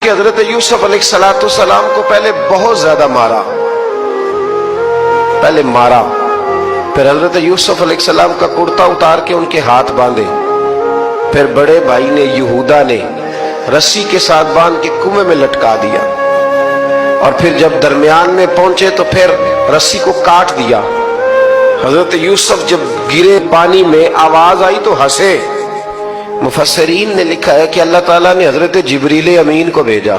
کہ حضرت یوسف علیہ السلام کو پہلے بہت زیادہ مارا، پھر حضرت یوسف علیہ السلام کا کرتا اتار کے ان کے ہاتھ باندھے، پھر بڑے بھائی نے یہودا نے رسی کے ساتھ باندھ کے کنویں میں لٹکا دیا، اور پھر جب درمیان میں پہنچے تو پھر رسی کو کاٹ دیا۔ حضرت یوسف جب گرے پانی میں آواز آئی تو ہنسے۔ مفسرین نے لکھا ہے کہ اللہ تعالیٰ نے حضرت جبریل امین کو بھیجا،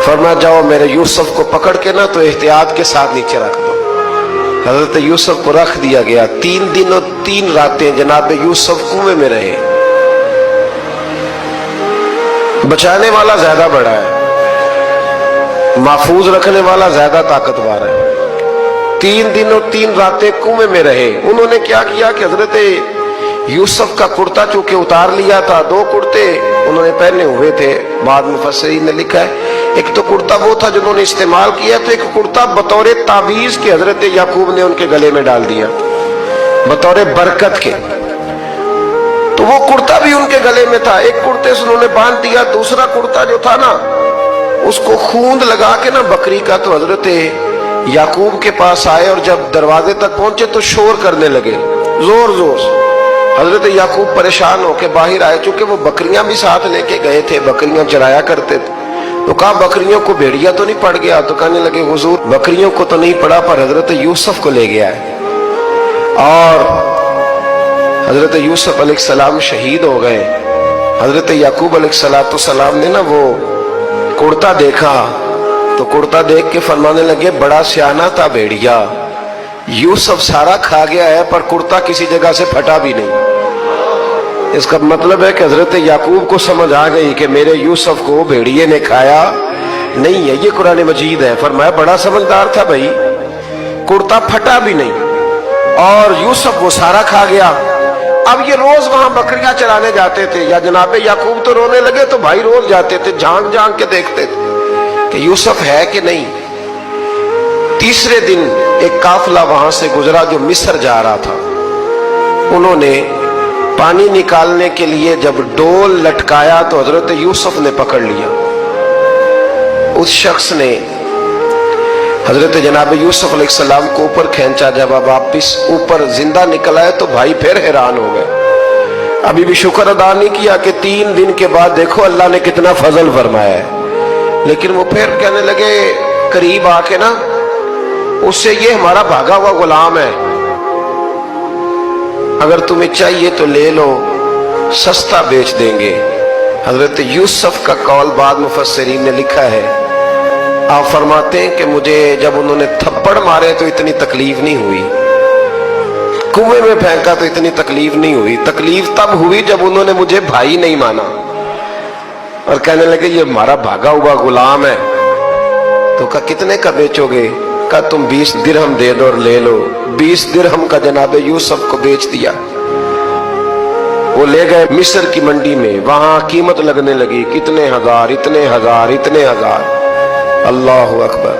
فرمایا جاؤ میرے یوسف کو پکڑ کے نا تو احتیاط کے ساتھ نیچے رکھ دو۔ حضرت یوسف کو رکھ دیا گیا۔ 3 دن اور 3 راتیں جناب یوسف کنویں میں رہے۔ بچانے والا زیادہ بڑا ہے، محفوظ رکھنے والا زیادہ طاقتور ہے۔ 3 دن اور 3 راتیں کنویں میں رہے۔ انہوں نے کیا کیا کہ حضرت یوسف کا کرتا چونکہ اتار لیا تھا، 2 کرتے انہوں نے پہنے ہوئے تھے۔ بعد مفسرین نے لکھا ہے ایک تو کرتا وہ تھا جنہوں نے استعمال کیا، تو ایک کرتا بطور تعویذ کے حضرت یعقوب نے ان کے گلے میں ڈال دیا بطور برکت کے، تو وہ کرتا بھی ان کے گلے میں تھا۔ ایک کرتے سے انہوں نے باندھ دیا، دوسرا کرتا جو تھا نا اس کو خوند لگا کے نا بکری کا، تو حضرت یعقوب کے پاس آئے اور جب دروازے تک پہنچے تو شور کرنے لگے زور زور سے۔ حضرت یعقوب پریشان ہو کے باہر آئے، چونکہ وہ بکریاں بھی ساتھ لے کے گئے تھے، بکریاں چرایا کرتے تھے، تو کہا بکریوں کو بھیڑیا تو نہیں پڑ گیا؟ تو کہنے لگے حضور بکریوں کو تو نہیں پڑا پر حضرت یوسف کو لے گیا ہے۔ اور حضرت یوسف علیہ السلام شہید ہو گئے۔ حضرت یعقوب علیہ السلام نے نا وہ کرتا دیکھا تو کرتا دیکھ کے فرمانے لگے بڑا سیانہ تھا بھیڑیا، یوسف سارا کھا گیا ہے پر کرتا کسی جگہ سے پھٹا بھی نہیں۔ اس کا مطلب ہے کہ حضرت یعقوب کو سمجھ آ گئی کہ میرے یوسف کو بھیڑیے نے کھایا نہیں ہے۔ یہ قرآن مجید ہے۔ فرمایا بڑا سمجھدار تھا بھائی، کرتا پھٹا بھی نہیں اور یوسف وہ سارا کھا گیا۔ اب یہ روز وہاں بکریاں چرانے جاتے تھے، یا جناب یعقوب تو رونے لگے تو بھائی روز جاتے تھے، جھانک جھانک کے دیکھتے تھے کہ یوسف ہے کہ نہیں۔ تیسرے دن ایک قافلہ وہاں سے گزرا جو مصر جا رہا تھا، انہوں نے پانی نکالنے کے لیے جب ڈول لٹکایا تو حضرت یوسف نے پکڑ لیا۔ اس شخص نے حضرت جناب یوسف علیہ السلام کو اوپر کھینچا، جب اب واپس اوپر زندہ نکل آئے تو بھائی پھر حیران ہو گئے۔ ابھی بھی شکر ادا نہیں کیا کہ 3 دن کے بعد دیکھو اللہ نے کتنا فضل فرمایا ہے، لیکن وہ پھر کہنے لگے قریب آ کے نا اس سے یہ ہمارا بھاگا ہوا غلام ہے، اگر تمہیں چاہیے تو لے لو، سستا بیچ دیں گے۔ حضرت یوسف کا قول بعد مفسرین نے لکھا ہے، آپ فرماتے ہیں کہ مجھے جب انہوں نے تھپڑ مارے تو اتنی تکلیف نہیں ہوئی، کنویں میں پھینکا تو اتنی تکلیف نہیں ہوئی، تکلیف تب ہوئی جب انہوں نے مجھے بھائی نہیں مانا اور کہنے لگے یہ ہمارا بھاگا ہوا غلام ہے۔ تو کہا کتنے کا بیچو گے؟ کہا تم 20 درہم دے دو اور لے لو۔ 20 درہم کا جناب یوسف کو بیچ دیا۔ وہ لے گئے مصر کی منڈی میں، وہاں قیمت لگنے لگی، کتنے ہزار، اتنے ہزار، اتنے ہزار۔ اللہ اکبر۔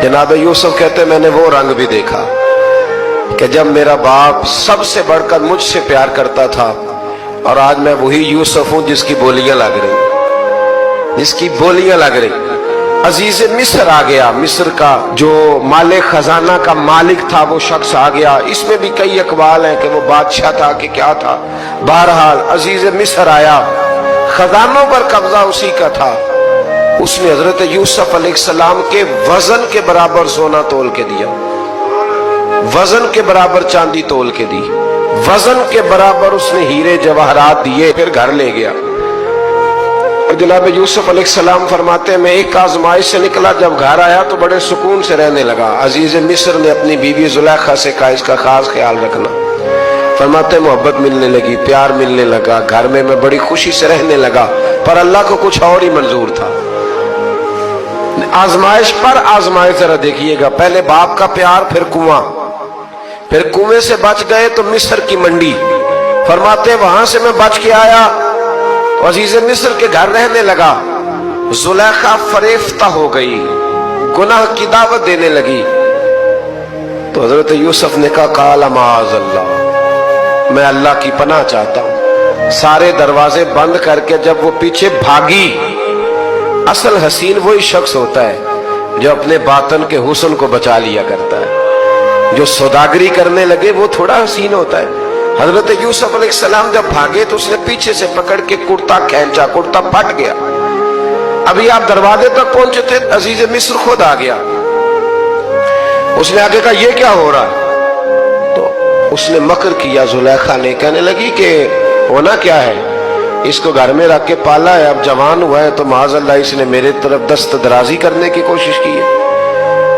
جناب یوسف کہتے میں نے وہ رنگ بھی دیکھا کہ جب میرا باپ سب سے بڑھ کر مجھ سے پیار کرتا تھا، اور آج میں وہی یوسف ہوں جس کی بولیاں لگ رہی، عزیز مصر آ گیا۔ مصر کا جو مال خزانہ کا مالک تھا وہ شخص آ گیا۔ اس میں بھی کئی اقوال ہیں کہ وہ بادشاہ تھا کہ کیا تھا، بہرحال عزیز مصر آیا، خزانوں پر قبضہ اسی کا تھا۔ اس نے حضرت یوسف علیہ السلام کے وزن کے برابر سونا تول کے دیا، وزن کے برابر چاندی تول کے دی، وزن کے برابر اس نے ہیرے جواہرات دیے، پھر گھر لے گیا۔ اور جناب یوسف علیہ السلام فرماتے ہیں میں ایک آزمائش سے نکلا، جب گھر آیا تو بڑے سکون سے رہنے لگا۔ عزیز مصر نے اپنی بیوی زلیخا سے کہا اس کا خاص خیال رکھنا۔ فرماتے ہیں محبت ملنے لگی، پیار ملنے لگا، گھر میں بڑی خوشی سے رہنے لگا، پر اللہ کو کچھ اور ہی منظور تھا۔ آزمائش پر آزمائش ذرا دیکھیے گا، پہلے باپ کا پیار، پھر کنواں، پھر کنویں سے بچ گئے تو مصر کی منڈی۔ فرماتے ہیں وہاں سے میں بچ کے آیا، عزیز مصر کے گھر رہنے لگا۔ زلیخا فریفتہ ہو گئی، گناہ کی دعوت دینے لگی، تو حضرت یوسف نے کہا قال معاذ اللہ، میں اللہ کی پناہ چاہتا ہوں۔ سارے دروازے بند کر کے جب وہ پیچھے بھاگی असल हसीन वही शख्स होता है जो अपने बातन के हुस्न को बचा लिया करता है। जो सौदागरी करने लगे वो थोड़ा हसीन होता है। हजरत यूसुफ अलैहिस्सलाम जब भागे तो उसने पीछे से पकड़ के कुर्ता खींचा, कुर्ता फट गया। अभी आप दरवाजे तक पहुंचे थे, अजीज मिस्र खुद आ गया। उसने आगे कहा ये क्या हो रहा है? तो उसने मकर किया जुलेखा ने, कहने लगी कि होना क्या है, इसको घर में रख के पाला है, अब जवान हुआ है तो माज़अल्लाह इसने मेरे तरफ दस्त दराजी करने की कोशिश की है।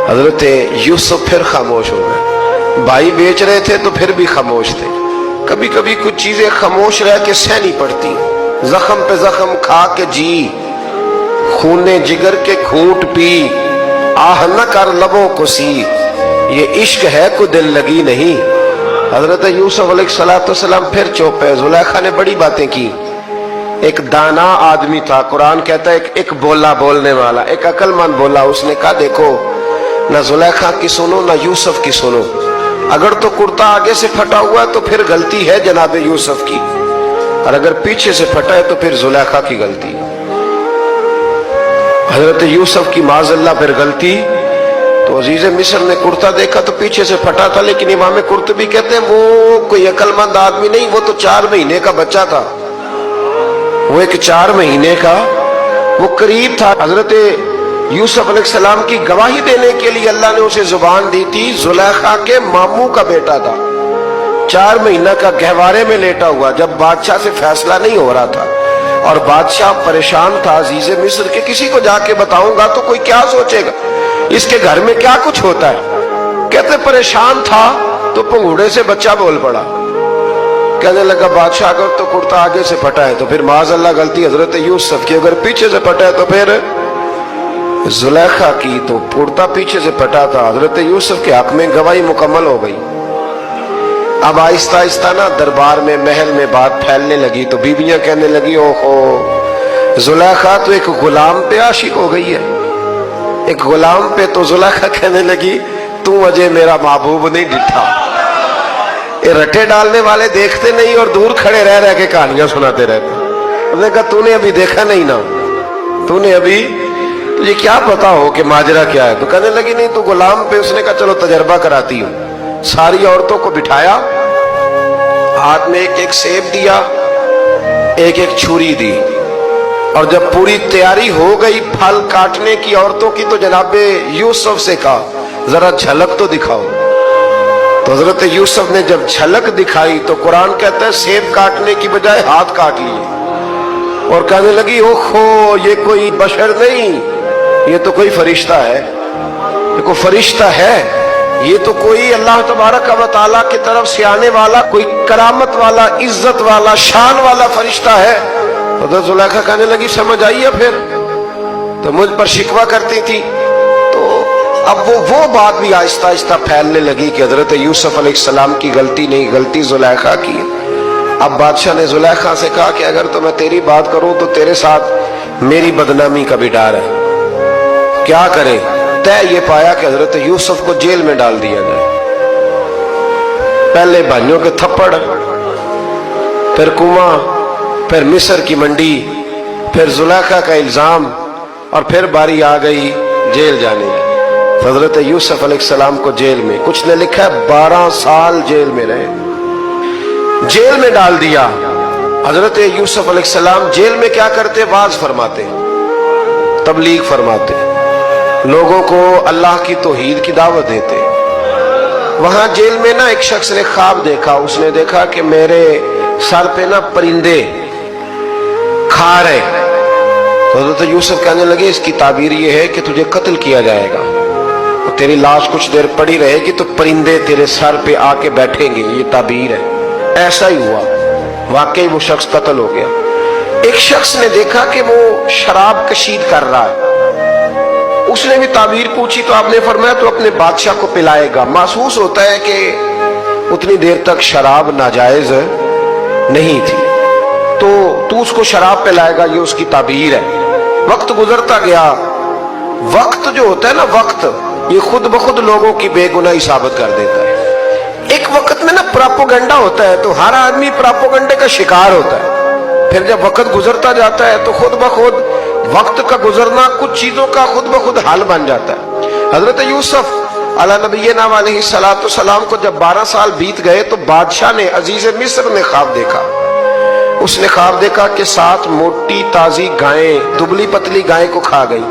हजरत यूसुफ फिर खामोश हो गए। भाई बेच रहे थे तो फिर भी खामोश थे। कभी कभी कुछ चीजें खामोश रह के सहनी पड़ती। जख्म पे जख्म खा के जी, खूने जिगर के घूंट पी, आह न कर लबों को सी, ये इश्क है को दिल लगी नहीं। हजरत यूसुफ अलैहिस्सलाम फिर चुप है। जुलेखा ने बड़ी बातें की। एक दाना आदमी था, कुरान कहता है एक बोला बोलने वाला, एक अक्लमंद बोला। उसने कहा देखो, ना जुलेखा की सुनो ना यूसुफ की सुनो। अगर तो कुर्ता आगे से फटा हुआ है तो फिर गलती है जनाब यूसुफ की, और अगर पीछे से फटा है तो फिर जुलेखा की गलती। हजरत यूसुफ की माज़अल्लाह फिर गलती। तो अजीज मिस्र ने कुर्ता देखा तो पीछे से फटा था, लेकिन इमाम कुर्तुबी कहते हैं वो कोई अक्लमंद आदमी नहीं, वो तो 4 महीने का बच्चा था। वो एक 4 महीने का वो करीब था। हजरत यूसुफ अलैहिस्सलाम की गवाही देने के लिए अल्लाह ने उसे जुबान दी थी। जुलेखा के मामू का बेटा था, 4 महीना का गहवारे में लेटा हुआ, जब बादशाह से फैसला नहीं हो रहा था और बादशाह परेशान था। अजीज मिस्र के किसी को जाके बताऊंगा तो कोई क्या सोचेगा, इसके घर में क्या कुछ होता है। कहते परेशान था तो पंगूड़े से बच्चा बोल पड़ा। कहने लगा बादशाह अगर तो कुर्ता आगे से फटा है तो फिर माज़अल्लाह गलती हजरत यूसुफ की, अगर पीछे से फटा है तो फिर जुलेखा की। तो कुर्ता पीछे से फटा था। हजरत यूसुफ के हक में गवाही मुकम्मल हो गई। अब आहिस्ता आहिस्ता ना दरबार में, महल में बात फैलने लगी। तो बीबियां कहने लगी ओहो, जुलेखा तो एक गुलाम पे आशिक हो गई है, एक गुलाम पे। तो जुलेखा कहने लगी तू अजय मेरा महबूब नहीं डिठा। ये रटे डालने वाले देखते नहीं और दूर खड़े रह रह के कहानियां सुनाते रहते। उसने कहा तूने अभी देखा नहीं ना, तूने अभी, तुझे क्या पता हो कि माजरा क्या है। तो कहने लगी नहीं तू गुलाम पे। उसने कहा चलो तजर्बा कराती हूँ। सारी औरतों को बिठाया, हाथ में एक एक सेब दिया, एक एक छुरी दी, और जब पूरी तैयारी हो गई फल काटने की औरतों की, तो जनाबे यूसुफ से कहा जरा झलक तो दिखाओ। तो हजरत यूसुफ ने जब झलक दिखाई तो कुरान कहता है सेब काटने की बजाय हाथ काट लिए और कहने लगी ओहो ये कोई बशर नहीं, ये तो कोई फरिश्ता है, ये कोई फरिश्ता है, ये तो कोई अल्लाह तबारक व तआला की तरफ से आने वाला, कोई करामत वाला, इज्जत वाला, शान वाला फरिश्ता है। तो हजरत जुलेखा कहने लगी समझ आई है फिर तो मुझ पर शिकवा करती थी। तो अब वो बात भी आहिस्ता आहिस्ता फैलने लगी कि हजरत यूसुफ अलैहिस्सलाम की गलती नहीं, गलती जुलेखा की। अब बादशाह ने जुलेखा से कहा कि अगर तो मैं तेरी बात करूं तो तेरे साथ मेरी बदनामी का भी डर है, क्या करे। तय ये पाया कि हजरत यूसुफ को जेल में डाल दिया जाए। पहले भाइयों के थप्पड़, फिर कुआं, फिर मिस्र की मंडी, फिर जुलेखा का इल्जाम, और फिर बारी आ गई जेल जाने की। हजरत यूसुफ अलैहिस्सलाम को जेल में, कुछ ने लिखा है 12 साल जेल में रहे, जेल में डाल दिया। हजरत यूसुफ अलैहिस्सलाम जेल में क्या करते, वाज फरमाते, तबलीग फरमाते, लोगों को अल्लाह की तौहीद की दावत देते। वहां जेल में ना एक शख्स ने ख्वाब देखा। उसने देखा कि मेरे सर पे ना परिंदे खा रहे। तो हजरत यूसुफ कहने लगे इसकी ताबीर ये है कि तुझे कत्ल किया जाएगा, और तेरी लाश कुछ देर पड़ी रहेगी तो परिंदे तेरे सर पे आके बैठेंगे, ये ताबीर है। ऐसा ही हुआ, वाकई वो शख्स कत्ल हो गया। एक शख्स ने देखा कि वो शराब कशीद कर रहा है। उसने भी ताबीर पूछी तो आपने फरमाया तो अपने बादशाह को पिलाएगा। महसूस होता है कि उतनी देर तक शराब नाजायज नहीं थी, तो तू उसको शराब पिलाएगा, ये उसकी ताबीर है। वक्त गुजरता गया। वक्त जो होता है ना, वक्त ये खुद ब खुद लोगों की बेगुनाही साबित कर देता है। एक वक्त में ना प्रोपेगेंडा होता है तो हर आदमी प्रोपेगेंडे का शिकार होता है। फिर जब वक्त गुजरता जाता है तो खुद ब खुद वक्त का गुजरना कुछ चीजों का खुद ब खुद हाल बन जाता है। हजरत यूसुफ अला नबीना अलैहिस्सलातु वस्सलाम को जब 12 साल बीत गए तो बादशाह ने, अजीज मिस्र ने ख्वाब देखा। उसने ख्वाब देखा कि 7 मोटी ताजी गायें दुबली पतली गाय को खा गई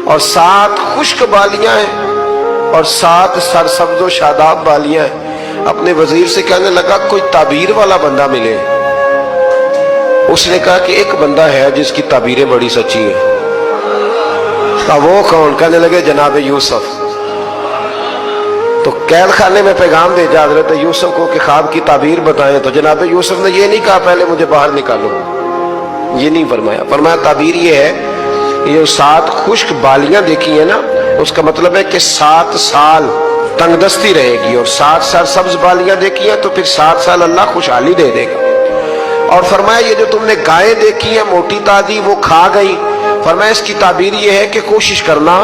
और 7 खुश्क बालियां हैं और 7 सरसब्जो शादाब बालियां हैं। अपने वजीर से कहने लगा कोई ताबीर वाला बंदा मिले। उसने कहा कि एक बंदा है जिसकी ताबीरें बड़ी सच्ची है। वो कौन? कहने लगे जनाब यूसुफ। तो कैद खाने में पैगाम भेजा हजरत यूसुफ को कि ख्वाब की ताबीर बताएं। तो जनाब यूसुफ ने ये नहीं कहा पहले मुझे बाहर निकालो, ये नहीं फरमाया। फरमाया ताबीर ये है, ये 7 खुश्क बालियां देखी है ना, उसका मतलब है कि 7 साल तंगदस्ती रहेगी, और 7 सरसब्ज बालियां देखी है तो फिर 7 साल अल्लाह खुशहाली दे देगा। और फरमाया ये जो तुमने गायें देखी है मोटी ताजी वो खा गई, फरमाया इसकी ताबीर ये है कि कोशिश करना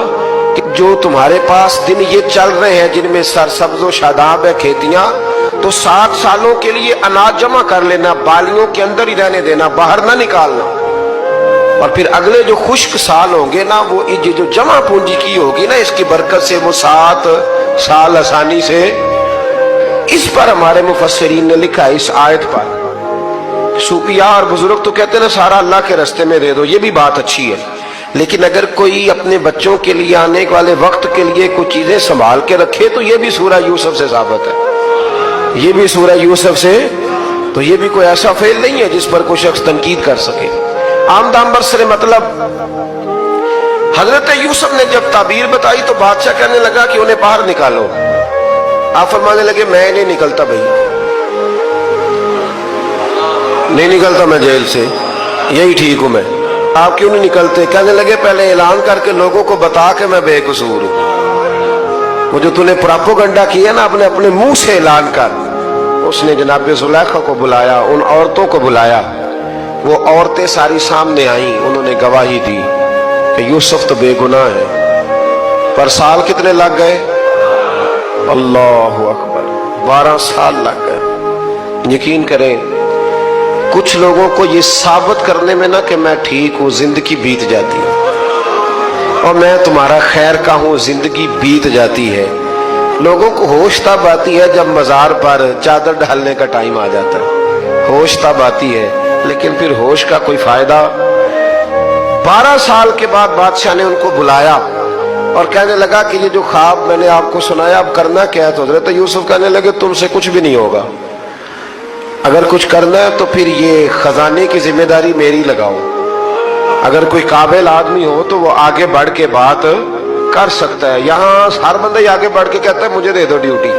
कि जो तुम्हारे पास दिन ये चल रहे हैं जिनमें सरसब्ज व शादाब है खेतियां, तो 7 सालों के लिए अनाज जमा कर लेना, बालियों के अंदर ही रहने देना, बाहर ना निकालना। और फिर अगले जो खुश्क साल होंगे ना, वो ये जो जमा पूंजी की होगी ना, इसकी बरकत से वो 7 साल आसानी से। इस पर हमारे मुफस्सिरीन ने लिखा है, इस आयत पर सूफिया और बुजुर्ग तो कहते हैं ना सारा अल्लाह के रास्ते में दे दो, ये भी बात अच्छी है, लेकिन अगर कोई अपने बच्चों के लिए आने वाले वक्त के लिए कुछ चीजें संभाल के रखे तो ये भी सूरह यूसुफ से साबित है। ये भी सूरह यूसुफ से, तो ये भी कोई ऐसा फेल नहीं है जिस पर कोई शख्स तनकीद कर सके। आमदाम बरसरे मतलब हजरत यूसुफ ने जब ताबीर बताई तो बादशाह कहने लगा कि उन्हें बाहर निकालो। आप फरमाने लगे मैं नहीं निकलता भाई, नहीं निकलता मैं जेल से, यही ठीक हूं मैं। आप क्यों नहीं निकलते? कहने लगे पहले ऐलान करके लोगों को बता के मैं बेकसूर हूं। वो जो तूने प्रोपेगेंडा किया ना अपने अपने मुंह से ऐलान कर। उसने जनाब जुलैखा को बुलाया, उन औरतों को बुलाया, वो औरतें सारी सामने आई, उन्होंने गवाही दी कि यूसुफ तो बेगुनाह है। पर साल कितने लग गए? अल्लाह अकबर, 12 साल लग गए। यकीन करें कुछ लोगों को ये साबित करने में ना कि मैं ठीक हूं, जिंदगी बीत जाती है, और मैं तुम्हारा खैर का हूं, जिंदगी बीत जाती है। लोगों को होश तब आती है जब मजार पर चादर डालने का टाइम आ जाता है, होश तब आती है, लेकिन फिर होश का कोई फायदा। 12 साल के बाद बादशाह ने उनको बुलाया और कहने लगा कि ये जो ख्वाब मैंने आपको सुनाया अब करना क्या है? तो हजरत यूसुफ कहने लगे तुमसे कुछ भी नहीं होगा, अगर कुछ करना है तो फिर ये खजाने की जिम्मेदारी मेरी लगाओ। अगर कोई काबिल आदमी हो तो वो आगे बढ़ के बात कर सकता है। यहाँ हर बंदा ही आगे बढ़ के कहता है मुझे दे दो ड्यूटी,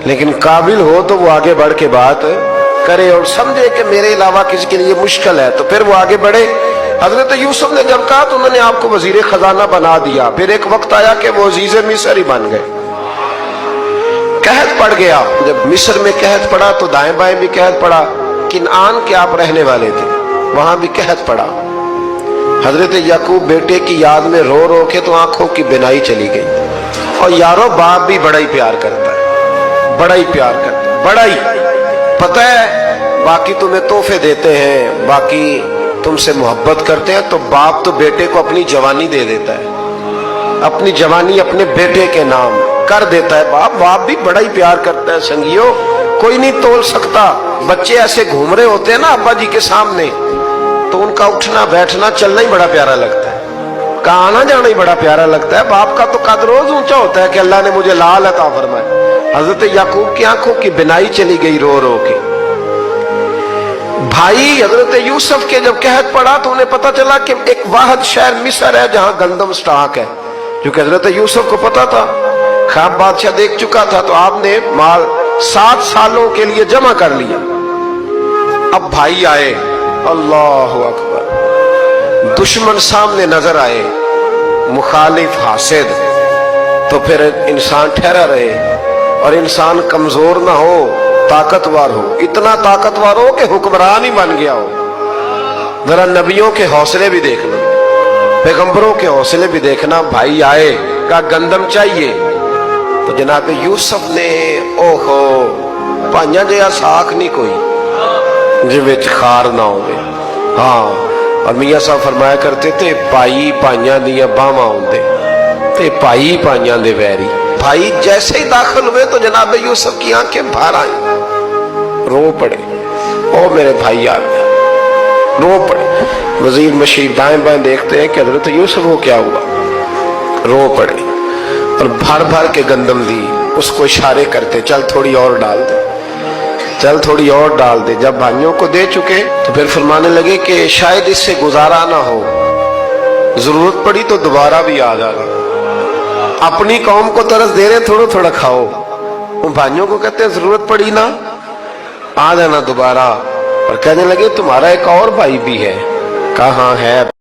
लेकिन काबिल हो तो वो आगे बढ़ के बात करे और समझे कि मेरे अलावा किसी के लिए मुश्किल है, तो फिर वो आगे बढ़े। हजरत यूसुफ ने जब कहा तो उन्होंने आपको वजीर खजाना बना दिया। फिर एक वक्त आया कि वो अजीज मिस्र ही बन गए। कहत पड़ गया, जब मिस्र में कहत पड़ा तो दाएं बाएं भी कहत पड़ा। किनान के आप रहने वाले थे, वहां भी कहत पड़ा। हजरत याकूब बेटे की याद में रो रो के तो आंखों की बिनाई चली गई। और यारो बाप भी बड़ा ही प्यार करता है, बड़ा ही प्यार करता है, बड़ा ही। पता है बाकी तुम्हें तोहफे देते हैं, बाकी तुमसे मोहब्बत करते हैं, तो बाप तो बेटे को अपनी जवानी दे देता है, अपनी जवानी अपने बेटे के नाम कर देता है। बाप भी बड़ा ही प्यार करता है। संगियो कोई नहीं तोल सकता। बच्चे ऐसे घूम रहे होते हैं ना अब्बा जी के सामने, तो उनका उठना बैठना चलना ही बड़ा प्यारा लगता है, का आना जाना ही बड़ा प्यारा लगता है। बाप का तो कद रोज ऊंचा होता है कि अल्लाह ने मुझे लाल अता फरमाया। हजरत याकूब की आंखों की बिनाई चली गई रो रो के। भाई हजरत यूसुफ के जब कहत पड़ा तो उन्हें पता चला कि एक वाहिद शहर मिस्र है जहां गंदम स्टॉक है, जो कि हजरत यूसुफ को पता था। ख्वाब बादशाह देख चुका था, तो आपने माल 7 सालों के लिए जमा कर लिया। अब भाई आए, अल्लाह अकबर, दुश्मन सामने नजर आए, मुखालिफ हासिद, तो फिर इंसान ठहरा रहे और इंसान कमजोर ना हो, ताकतवर हो। इतना ताकतवर हो कि हुक्मरान ही बन गया हो। जरा नबियों के हौसले भी देखना, पैगंबरों के हौसले भी देखना। भाई आए, का गंदम चाहिए, तो जनाब यूसुफ ने ओहो भाइयां जिहा साख नहीं कोई जिवेच खार ना होवे। हाँ اور میاں صاحب فرمایا کرتے تھے بھائی بھائیاں دیا باواں ہوندے تے بھائی بھائیاں دے ویری. بھائی جیسے ہی داخل ہوئے تو جناب یوسف کی آنکھیں بھر آئیں, رو پڑے, او میرے بھائی آ گیا, رو پڑے. وزیر مشیر دائیں بائیں دیکھتے ہیں کہ حضرت یوسف کو کیا ہوا, رو پڑے اور بھر بھر کے گندم دی, اس کو اشارے کرتے چل تھوڑی اور ڈال دے, چل تھوڑی اور ڈال دے. جب بھائیوں کو دے چکے تو پھر فرمانے لگے کہ شاید اس سے گزارا نہ ہو, ضرورت پڑی تو دوبارہ بھی آ جانا. اپنی قوم کو ترس دے رہے تھوڑا تھوڑا کھاؤ, ان بھائیوں کو کہتے ہیں ضرورت پڑی نا آ جانا دوبارہ. اور کہنے لگے تمہارا ایک اور بھائی بھی ہے. کہاں ہے؟